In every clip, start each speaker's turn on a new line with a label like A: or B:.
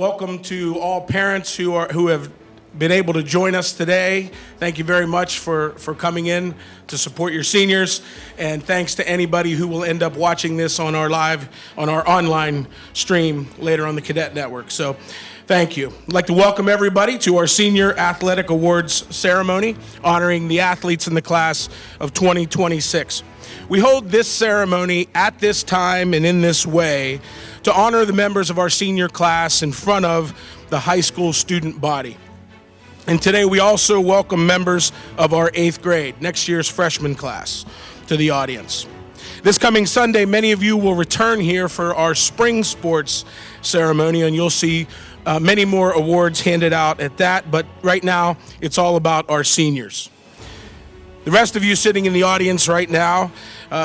A: Welcome to all parents who have been able to join us today. Thank you very much for coming in to support your seniors, and thanks to anybody who will end up watching this on our online stream later on the Cadet Network. So thank you. I'd like to welcome everybody to our Senior Athletic Awards ceremony, honoring the athletes in the class of 2026. We hold this ceremony at this time and in this way to honor the members of our senior class in front of the high school student body. And today we also welcome members of our 8th grade, next year's freshman class, to the audience. This coming Sunday, many of you will return here for our spring sports ceremony, and you'll see many more awards handed out at that, but right now it's all about our seniors. The rest of you sitting in the audience right now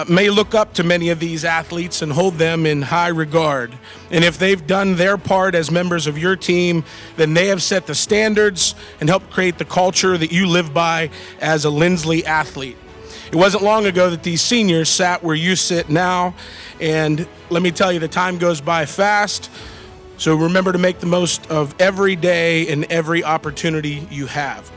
A: may look up to many of these athletes and hold them in high regard. And if they've done their part as members of your team, then they have set the standards and helped create the culture that you live by as a Linsly athlete. It wasn't long ago that these seniors sat where you sit now, and let me tell you, the time goes by fast. So remember to make the most of every day and every opportunity you have.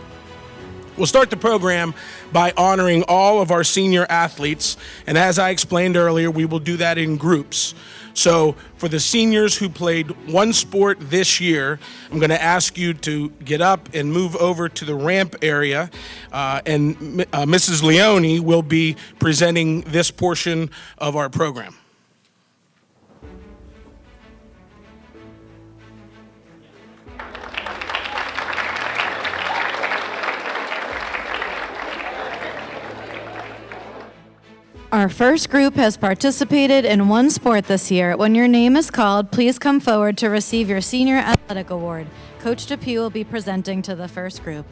A: We'll start the program by honoring all of our senior athletes, and as I explained earlier, we will do that in groups. So for the seniors who played one sport this year, I'm going to ask you to get up and move over to the ramp area, and Mrs. Leone will be presenting this portion of our program.
B: Our first group has participated in one sport this year. When your name is called, please come forward to receive your Senior Athletic Award. Coach Depew will be presenting to the first group.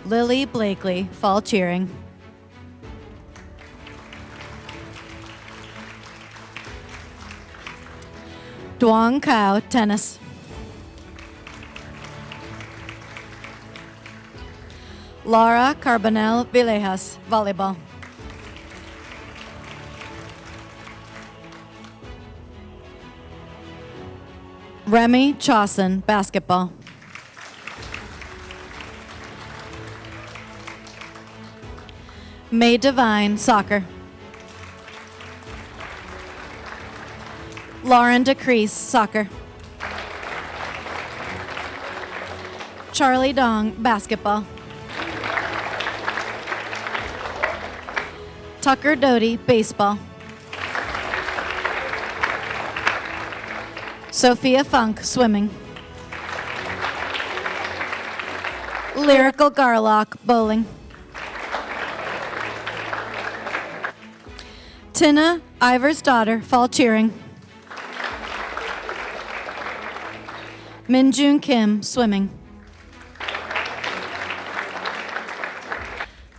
B: Lily Blakely, fall cheering. Duong Kao, tennis. Laura Carbonell Villejas, volleyball. Remy Chauson, basketball. May Devine, soccer. Lauren DeCrease, soccer. Charlie Dong, basketball. Tucker Doty, baseball. Sophia Funk, swimming. Lyrical Garlock, bowling. Tina Ivor's daughter, fall cheering. Minjun Kim, swimming.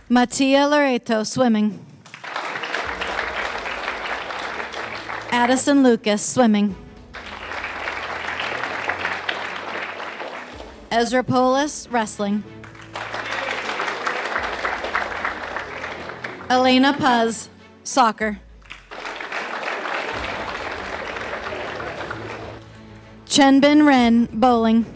B: Matia Loreto, swimming. Addison Lucas, swimming. Ezra Polis, wrestling. Elena Paz, soccer. Chenbin Ren, bowling.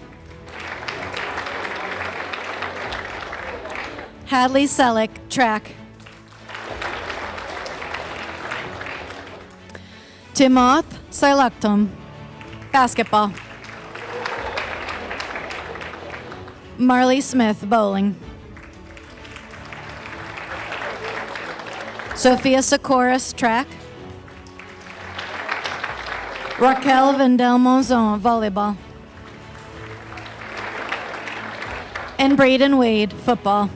B: Hadley Selleck, track. Timoth Silaktum, basketball. Marley Smith, bowling. Sophia Socorus, track. Raquel Vendel Monzon, volleyball. And Braden Wade, football.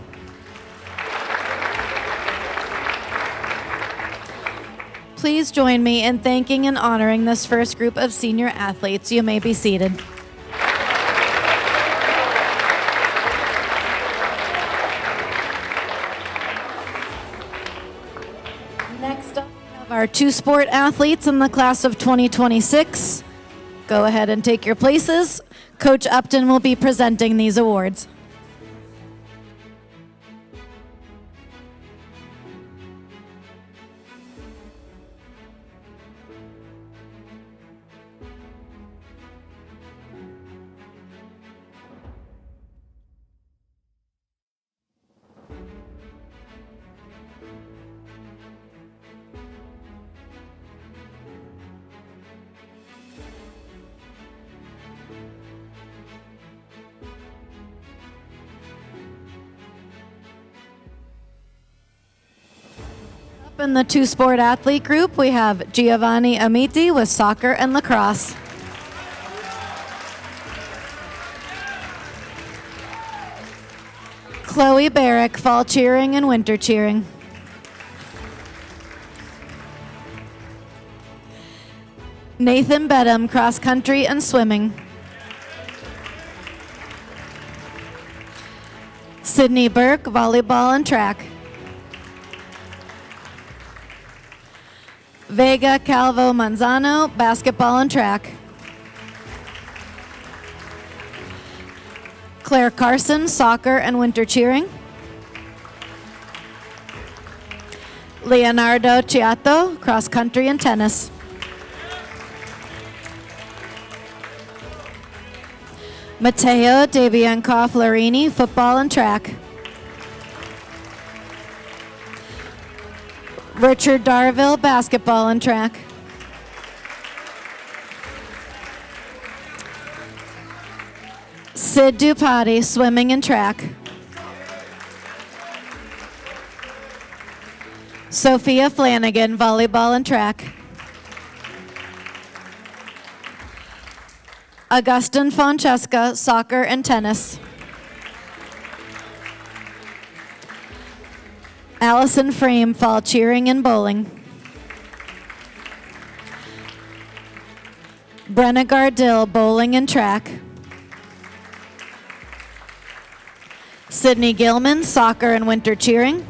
B: Please join me in thanking and honoring this first group of senior athletes. You may be seated. Our two sport athletes in the class of 2026. Go ahead and take your places. Coach Upton will be presenting these awards. In the two-sport athlete group, we have Giovanni Amiti with soccer and lacrosse. Chloe Barrick, fall cheering and winter cheering. Nathan Bedham, cross country and swimming. Sydney Burke, volleyball and track. Vega Calvo Manzano, basketball and track. Claire Carson, soccer and winter cheering. Leonardo Chiato, cross country and tennis. Matteo Daviancoff Larini, football and track. Richard Darville, basketball and track. Sid Dupati, swimming and track. Sophia Flanagan, volleyball and track. Augustin Francesca, soccer and tennis. Allison Frame, fall cheering and bowling. Brenna Gardill, bowling and track. Sydney Gilman, soccer and winter cheering.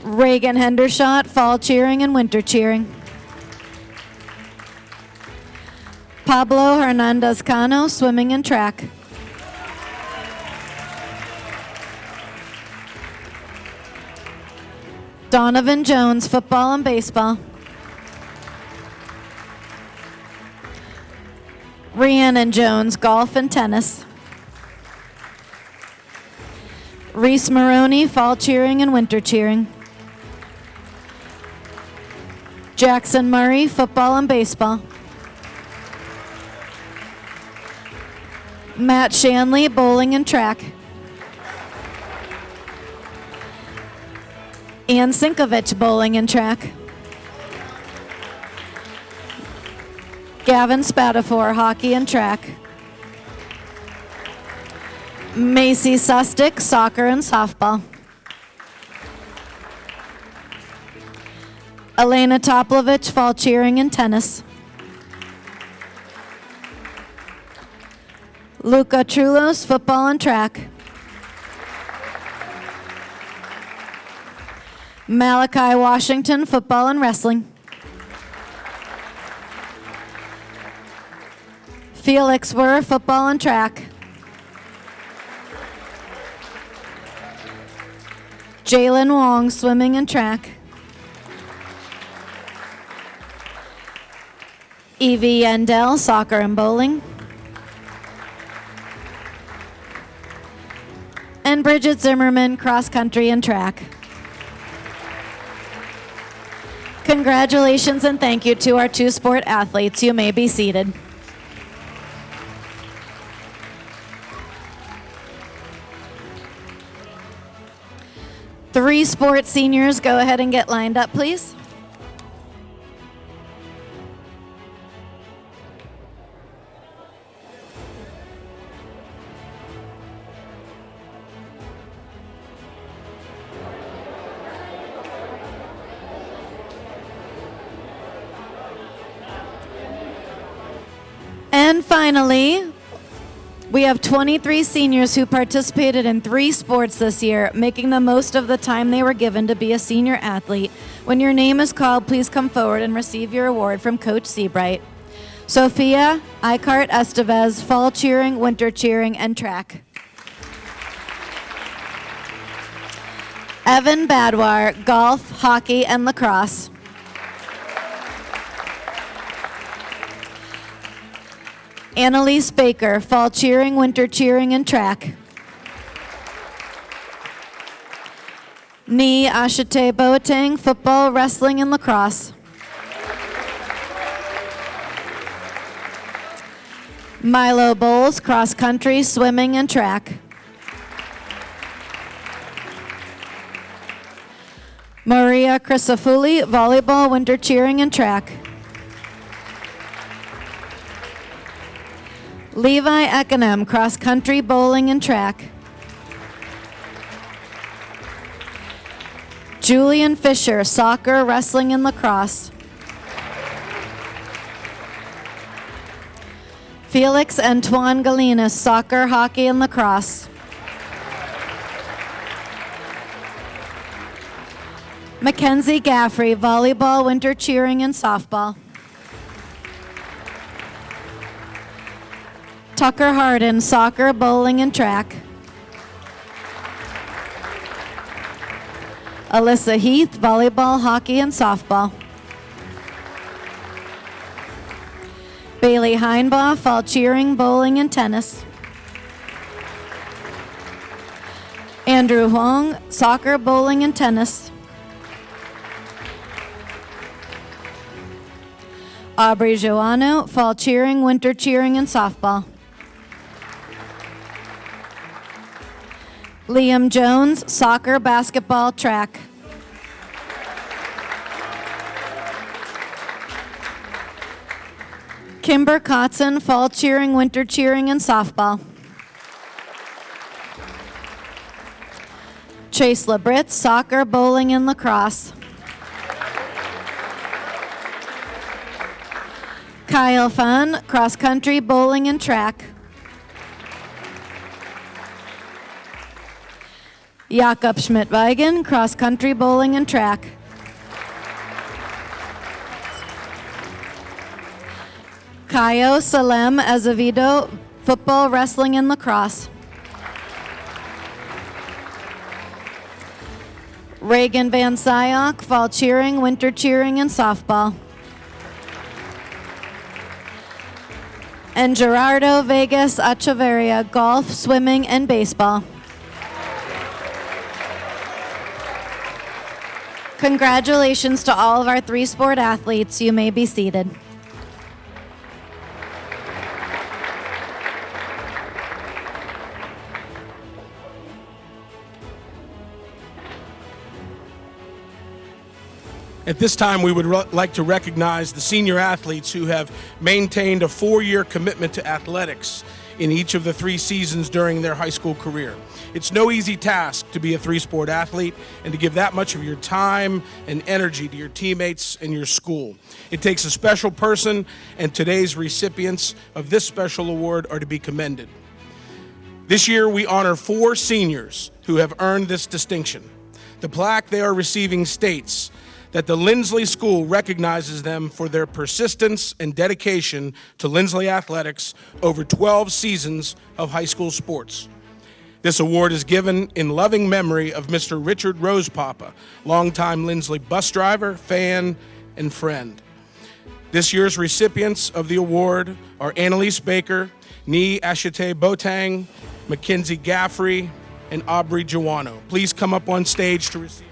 B: Reagan Hendershot, fall cheering and winter cheering. Pablo Hernandez Cano, swimming and track. Donovan Jones, football and baseball. Rhiannon Jones, golf and tennis. Reese Maroney, fall cheering and winter cheering. Jackson Murray, football and baseball. Matt Shanley, bowling and track. Ann Sinkovich, bowling and track. Gavin Spatafor, hockey and track. Macy Sustick, soccer and softball. Elena Toplovich, fall cheering and tennis. Luca Troullos, football and track. Malachi Washington, football and wrestling. Felix Werr, football and track. Jalen Wong, swimming and track. Evie Yendell, soccer and bowling. And Bridget Zimmerman, cross country and track. Congratulations and thank you to our two-sport athletes. You may be seated. Three-sport seniors, go ahead and get lined up, please. And finally, we have 23 seniors who participated in 3 sports this year, making the most of the time they were given to be a senior athlete. When your name is called, please come forward and receive your award from Coach Seabright. Sophia Icart Estevez, fall cheering, winter cheering, and track. Evan Badwar, golf, hockey, and lacrosse. Annalise Baker, fall cheering, winter cheering, and track. Ni Ashite Boateng, football, wrestling, and lacrosse. Milo Bowles, cross country, swimming, and track. Maria Crisafulli, volleyball, winter cheering, and track. Levi Ekanem, cross country, bowling, and track. Julian Fisher, soccer, wrestling, and lacrosse. Felix Antoine Galinas, soccer, hockey, and lacrosse. Mackenzie Gaffrey, volleyball, winter cheering, and softball. Tucker Harden, soccer, bowling, and track. Alyssa Heath, volleyball, hockey, and softball. Bailey Heinbaugh, fall cheering, bowling, and tennis. Andrew Huang, soccer, bowling, and tennis. Aubrey Joanno, fall cheering, winter cheering, and softball. Liam Jones, soccer, basketball, track. Kimber Kotzen, fall cheering, winter cheering, and softball. Chase Labritz, soccer, bowling, and lacrosse. Kyle Fun, cross country, bowling, and track. Jakob Schmidt-Weigen, cross country, bowling, and track. Kayo Salem Azevedo, football, wrestling, and lacrosse. Reagan Van Syok, fall cheering, winter cheering, and softball. And Gerardo Vegas Echeverria, golf, swimming, and baseball. Congratulations to all of our three-sport athletes. You may be seated.
A: At this time, we would like to recognize the senior athletes who have maintained a 4-year commitment to athletics in each of the 3 seasons during their high school career. It's no easy task to be a 3-sport athlete and to give that much of your time and energy to your teammates and your school. It takes a special person, and today's recipients of this special award are to be commended. This year, we honor 4 seniors who have earned this distinction. The plaque they are receiving states that the Linsly School recognizes them for their persistence and dedication to Linsly athletics over 12 seasons of high school sports. This award is given in loving memory of Mr. Richard Rosepapa, longtime Linsly bus driver, fan, and friend. This year's recipients of the award are Annalise Baker, Ni Ashite Botang, Mackenzie Gaffrey, and Aubrey Joanno. Please come up on stage to receive.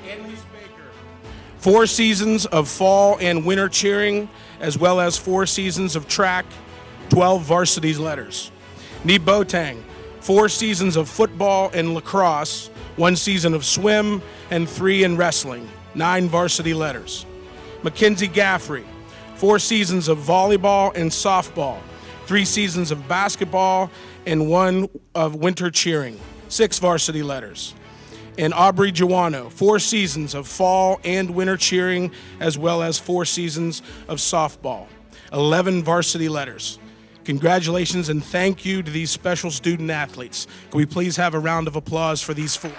A: Annalise Baker, 4 seasons of fall and winter cheering, as well as 4 seasons of track, 12 varsity letters. Ni Botang, 4 seasons of football and lacrosse, 1 season of swim, and 3 in wrestling, 9 varsity letters. Mackenzie Gaffrey, 4 seasons of volleyball and softball, 3 seasons of basketball, and 1 of winter cheering, 6 varsity letters. And Aubrey Joanno, 4 seasons of fall and winter cheering, as well as 4 seasons of softball, 11 varsity letters. Congratulations and thank you to these special student athletes. Can we please have a round of applause for these 4?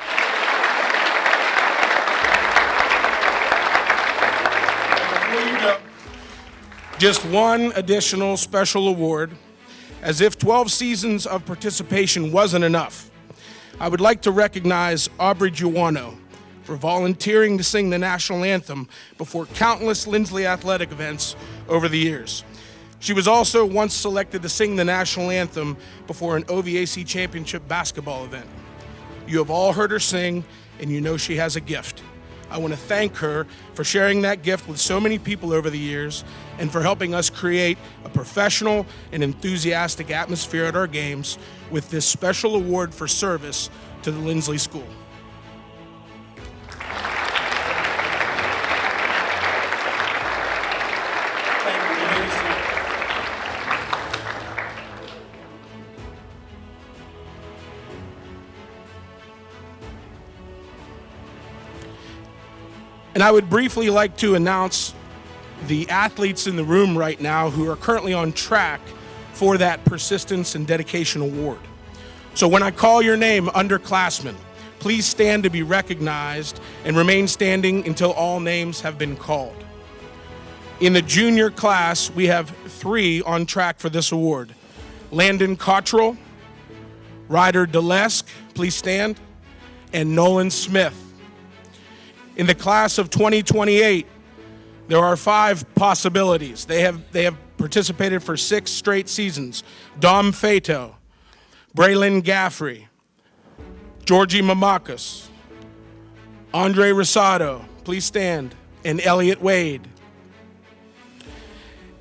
A: Before you go, just one additional special award. As if 12 seasons of participation wasn't enough, I would like to recognize Aubrey Giuano for volunteering to sing the national anthem before countless Linsly athletic events over the years. She was also once selected to sing the national anthem before an OVAC championship basketball event. You have all heard her sing, and you know she has a gift. I want to thank her for sharing that gift with so many people over the years and for helping us create a professional and enthusiastic atmosphere at our games with this special award for service to the Linsly School. And I would briefly like to announce the athletes in the room right now who are currently on track for that Persistence and Dedication Award. So when I call your name, underclassmen, please stand to be recognized and remain standing until all names have been called. In the junior class, we have 3 on track for this award. Landon Cottrell, Ryder Delesk, please stand, and Nolan Smith. In the class of 2028, there are 5 possibilities. They have participated for 6 straight seasons. Dom Fato, Braylon Gaffrey, Georgie Mamakis, Andre Rosado, please stand, and Elliot Wade.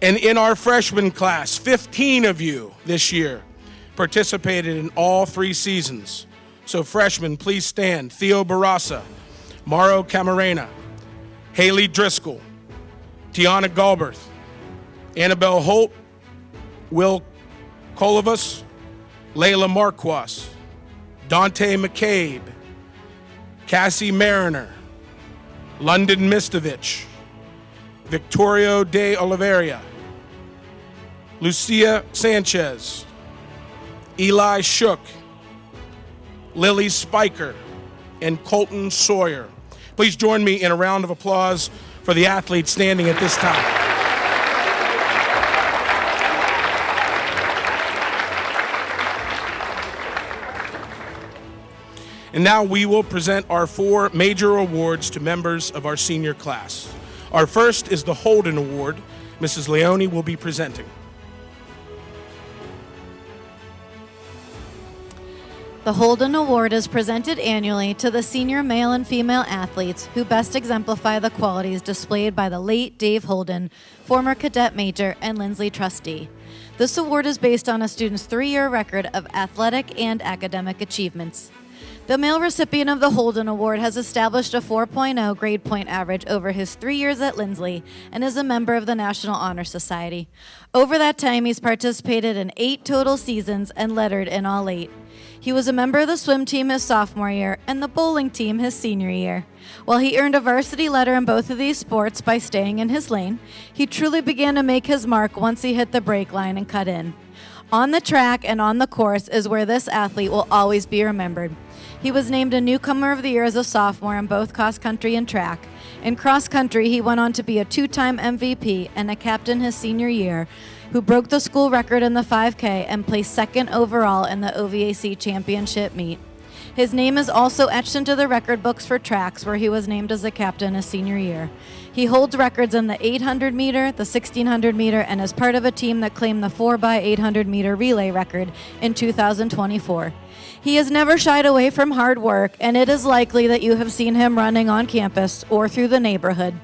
A: And in our freshman class, 15 of you this year participated in all 3 seasons. So freshmen, please stand. Theo Barasa, Mauro Camarena, Haley Driscoll, Tiana Galberth, Annabelle Holt, Will Kolovas, Layla Marquas, Dante McCabe, Cassie Mariner, London Mistovich, Victorio de Oliveira, Lucia Sanchez, Eli Shook, Lily Spiker, and Colton Sawyer. Please join me in a round of applause for the athletes standing at this time. And now we will present our 4 major awards to members of our senior class. Our first is the Holden Award. Mrs. Leone will be presenting.
B: The Holden Award is presented annually to the senior male and female athletes who best exemplify the qualities displayed by the late Dave Holden, former cadet major and Linsly trustee. This award is based on a student's 3-year record of athletic and academic achievements. The male recipient of the Holden Award has established a 4.0 grade point average over his 3 years at Linsly and is a member of the National Honor Society. Over that time, he's participated in 8 total seasons and lettered in all 8. He was a member of the swim team his sophomore year and the bowling team his senior year. While he earned a varsity letter in both of these sports by staying in his lane, he truly began to make his mark once he hit the brake line and cut in. On the track and on the course is where this athlete will always be remembered. He was named a Newcomer of the Year as a sophomore in both cross country and track. In cross country, he went on to be a 2-time MVP and a captain his senior year, who broke the school record in the 5K and placed 2nd overall in the OVAC championship meet. His name is also etched into the record books for tracks, where he was named as a captain his senior year. He holds records in the 800 meter, the 1600 meter, and is part of a team that claimed the 4x800 meter relay record in 2024. He has never shied away from hard work, and it is likely that you have seen him running on campus or through the neighborhood.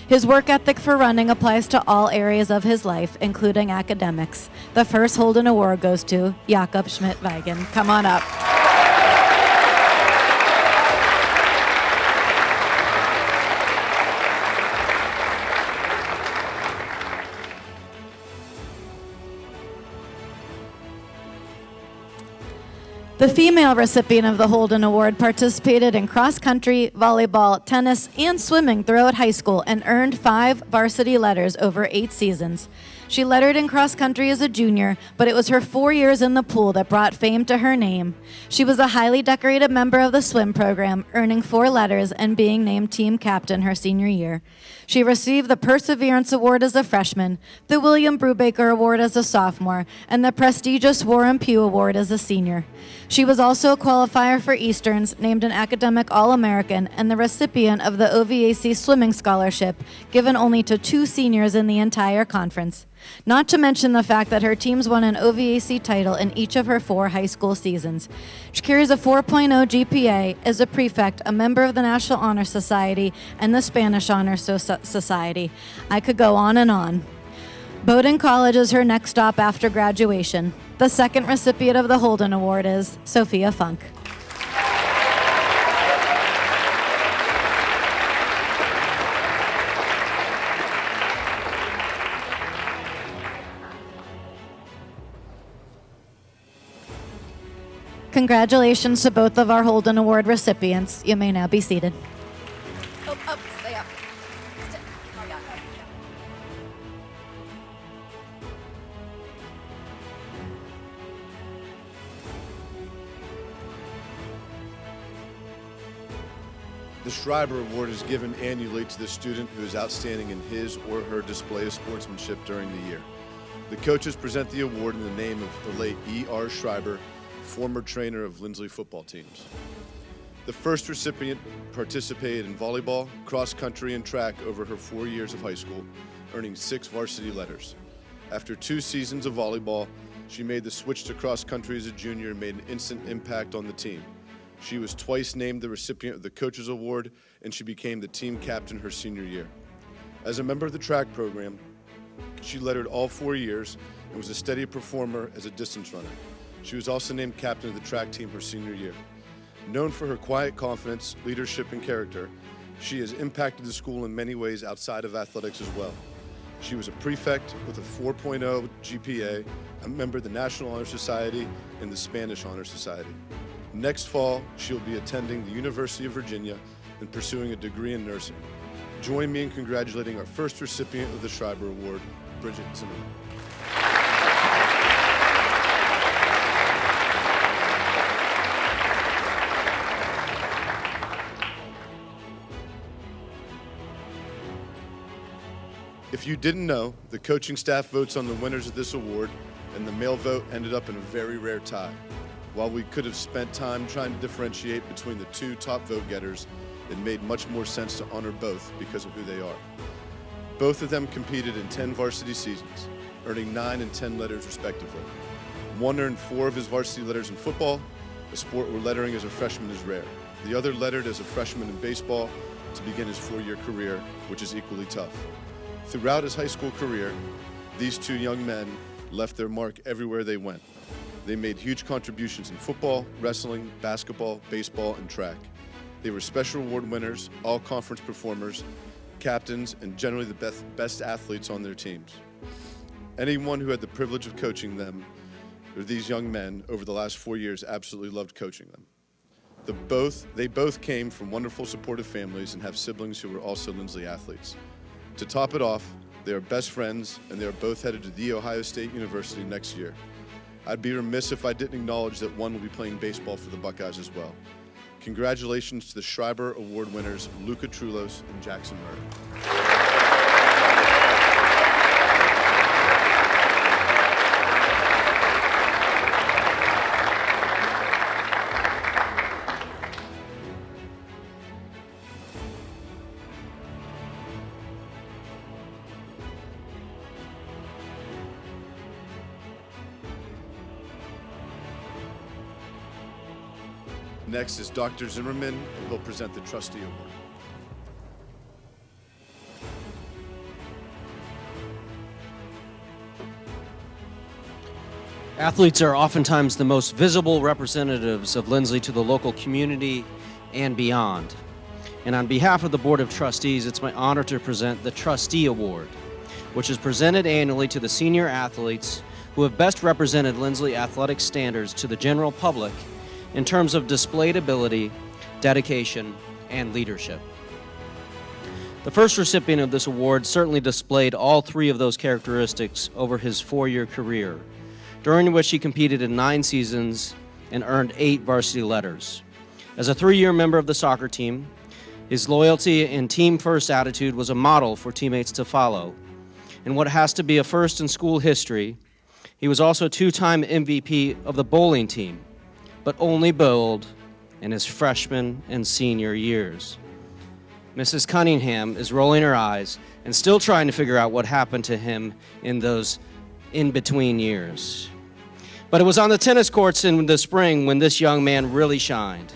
B: His work ethic for running applies to all areas of his life, including academics. The first Holden Award goes to Jakob Schmidt-Weigen. Come on up. The female recipient of the Holden Award participated in cross country, volleyball, tennis, and swimming throughout high school and earned 5 varsity letters over 8 seasons. She lettered in cross country as a junior, but it was her 4 years in the pool that brought fame to her name. She was a highly decorated member of the swim program, earning 4 letters and being named team captain her senior year. She received the Perseverance Award as a freshman, the William Brubaker Award as a sophomore, and the prestigious Warren Pugh Award as a senior. She was also a qualifier for Easterns, named an academic All-American, and the recipient of the OVAC swimming scholarship, given only to 2 seniors in the entire conference. Not to mention the fact that her teams won an OVAC title in each of her 4 high school seasons. She carries a 4.0 GPA, is a prefect, a member of the National Honor Society, and the Spanish Honor Society. I could go on and on. Bowdoin College is her next stop after graduation. The second recipient of the Holden Award is Sophia Funk. Congratulations to both of our Holden Award recipients. You may now be seated. Stay up.
C: The Schreiber Award is given annually to the student who is outstanding in his or her display of sportsmanship during the year. The coaches present the award in the name of the late E.R. Schreiber, former trainer of Linsly football teams. The first recipient participated in volleyball, cross country, and track over her 4 years of high school, earning 6 varsity letters. After 2 seasons of volleyball, she made the switch to cross country as a junior and made an instant impact on the team. She was twice named the recipient of the Coaches Award, and she became the team captain her senior year. As a member of the track program, she lettered all 4 years and was a steady performer as a distance runner. She was also named captain of the track team her senior year. Known for her quiet confidence, leadership, and character, she has impacted the school in many ways outside of athletics as well. She was a prefect with a 4.0 GPA, a member of the National Honor Society and the Spanish Honor Society. Next fall, she'll be attending the University of Virginia and pursuing a degree in nursing. Join me in congratulating our first recipient of the Schreiber Award, Bridget Zimmerman. If you didn't know, the coaching staff votes on the winners of this award, and the male vote ended up in a very rare tie. While we could have spent time trying to differentiate between the 2 top vote getters, it made much more sense to honor both because of who they are. Both of them competed in 10 varsity seasons, earning 9 and 10 letters respectively. One earned 4 of his varsity letters in football, a sport where lettering as a freshman is rare. The other lettered as a freshman in baseball to begin his 4-year career, which is equally tough. Throughout his high school career, these 2 young men left their mark everywhere they went. They made huge contributions in football, wrestling, basketball, baseball, and track. They were special award winners, all-conference performers, captains, and generally the best athletes on their teams. Anyone who had the privilege of coaching them, or these young men, over the last 4 years absolutely loved coaching them. They both came from wonderful supportive families and have siblings who were also Linsly athletes. To top it off, they are best friends, and they are both headed to The Ohio State University next year. I'd be remiss if I didn't acknowledge that one will be playing baseball for the Buckeyes as well. Congratulations to the Schreiber Award winners, Luca Troullos and Jackson Murray. Next is Dr. Zimmerman, and he'll present the Trustee Award.
D: Athletes are oftentimes the most visible representatives of Linsly to the local community and beyond. And on behalf of the Board of Trustees, it's my honor to present the Trustee Award, which is presented annually to the senior athletes who have best represented Linsly athletic standards to the general public in terms of displayed ability, dedication, and leadership. The first recipient of this award certainly displayed all three of those characteristics over his 4-year career, during which he competed in 9 seasons and earned 8 varsity letters. As a 3-year member of the soccer team, his loyalty and team-first attitude was a model for teammates to follow. In what has to be a first in school history, he was also 2-time MVP of the bowling team, but only bowled in his freshman and senior years. Mrs. Cunningham is rolling her eyes and still trying to figure out what happened to him in those in-between years. But it was on the tennis courts in the spring when this young man really shined.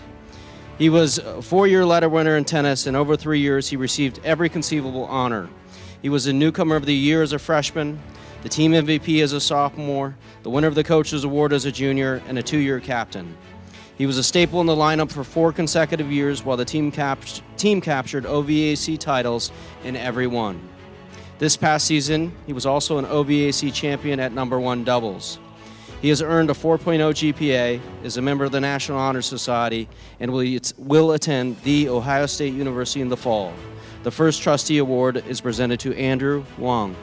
D: He was a 4-year letter winner in tennis, and over 3 years he received every conceivable honor. He was a newcomer of the year as a freshman, the team MVP as a sophomore, the winner of the Coaches Award as a junior, and a 2-year captain. He was a staple in the lineup for 4 consecutive years while the team captured OVAC titles in every one. This past season, he was also an OVAC champion at #1 doubles. He has earned a 4.0 GPA, is a member of the National Honor Society, and will attend The Ohio State University in the fall. The first trustee award is presented to Andrew Wong.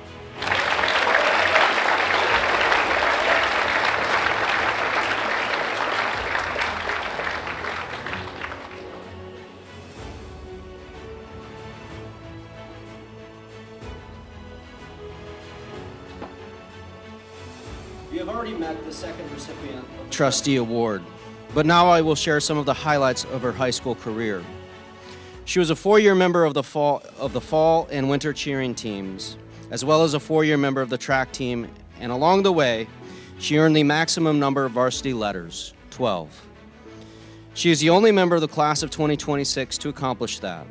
D: We have already met the second recipient of the Trustee Award, but now I will share some of the highlights of her high school career. She was a 4-year member of the fall and winter cheering teams, as well as a 4-year member of the track team, and along the way, she earned the maximum number of varsity letters, 12. She is the only member of the class of 2026 to accomplish that.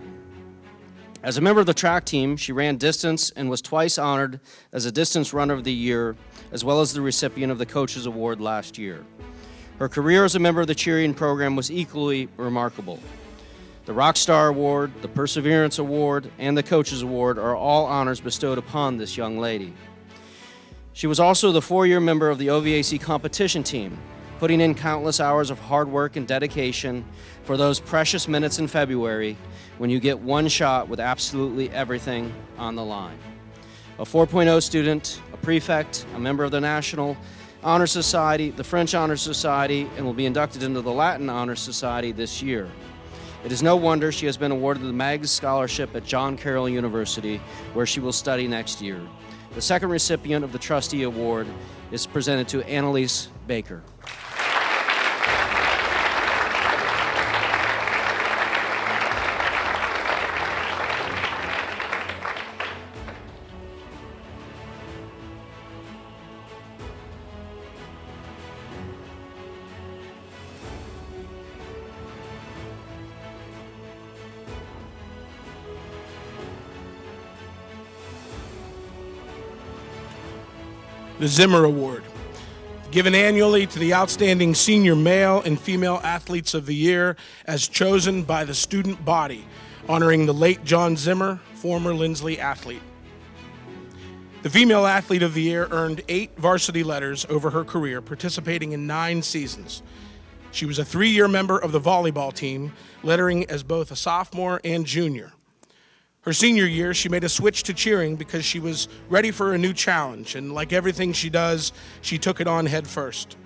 D: As a member of the track team, she ran distance and was twice honored as a Distance Runner of the Year, as well as the recipient of the Coaches Award last year. Her career as a member of the cheerleading program was equally remarkable. The Rockstar Award, the Perseverance Award, and the Coaches Award are all honors bestowed upon this young lady. She was also the 4-year member of the OVAC competition team, putting in countless hours of hard work and dedication for those precious minutes in February when you get one shot with absolutely everything on the line. A 4.0 student, a prefect, a member of the National Honor Society, the French Honor Society, and will be inducted into the Latin Honor Society this year. It is no wonder she has been awarded the Meggs Scholarship at John Carroll University, where she will study next year. The second recipient of the Trustee Award is presented to Annalise Baker.
A: The Zimmer Award, given annually to the outstanding senior male and female athletes of the year as chosen by the student body, honoring the late John Zimmer, former Linsly athlete. The female athlete of the year earned 8 varsity letters over her career, participating in 9 seasons. She was a 3-year member of the volleyball team, lettering as both a sophomore and junior. Her senior year, she made a switch to cheering because she was ready for a new challenge, and like everything she does, she took it on head first.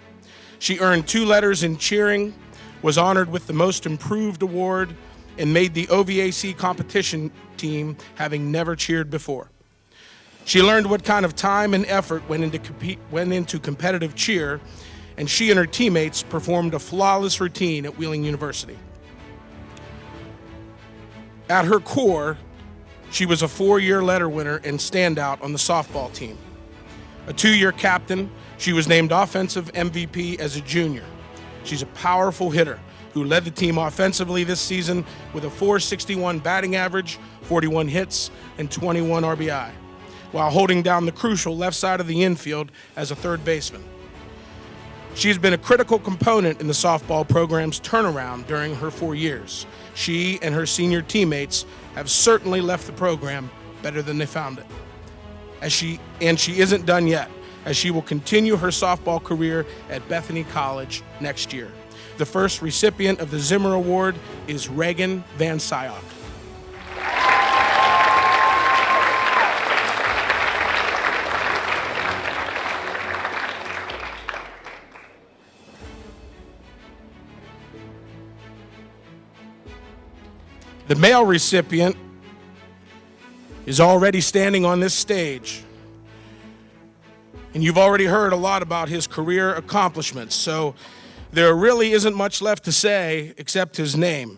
A: She earned 2 letters in cheering, was honored with the Most Improved Award, and made the OVAC competition team, having never cheered before. She learned what kind of time and effort went into competitive cheer, and she and her teammates performed a flawless routine at Wheeling University. At her core, she was a 4-year letter winner and standout on the softball team. A 2-year captain, she was named Offensive MVP as a junior. She's a powerful hitter who led the team offensively this season with a .461 batting average, 41 hits, and 21 RBI, while holding down the crucial left side of the infield as a third baseman. She's been a critical component in the softball program's turnaround during her 4 years. She and her senior teammates have certainly left the program better than they found it. She isn't done yet, as she will continue her softball career at Bethany College next year. The first recipient of the Zimmer Award is Reagan Van Syok. The male recipient is already standing on this stage. And you've already heard a lot about his career accomplishments, so there really isn't much left to say except his name.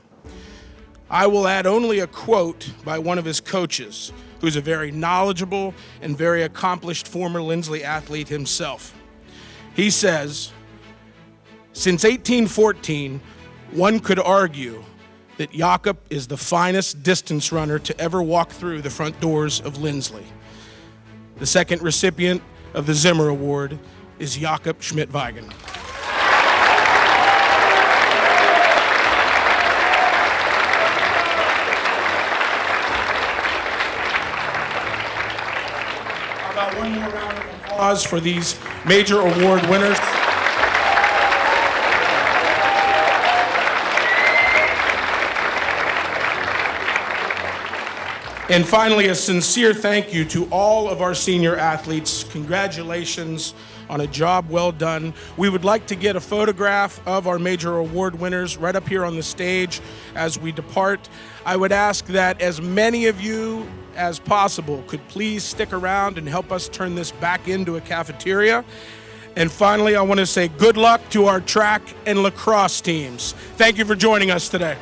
A: I will add only a quote by one of his coaches, who's a very knowledgeable and very accomplished former Linsly athlete himself. He says, "Since 1814, one could argue that Jakob is the finest distance runner to ever walk through the front doors of Linsly." The second recipient of the Zimmer Award is Jakob Schmidt-Weigen. How about one more round of applause for these major award winners? And finally, a sincere thank you to all of our senior athletes. Congratulations on a job well done. We would like to get a photograph of our major award winners right up here on the stage as we depart. I would ask that as many of you as possible could please stick around and help us turn this back into a cafeteria. And finally, I want to say good luck to our track and lacrosse teams. Thank you for joining us today.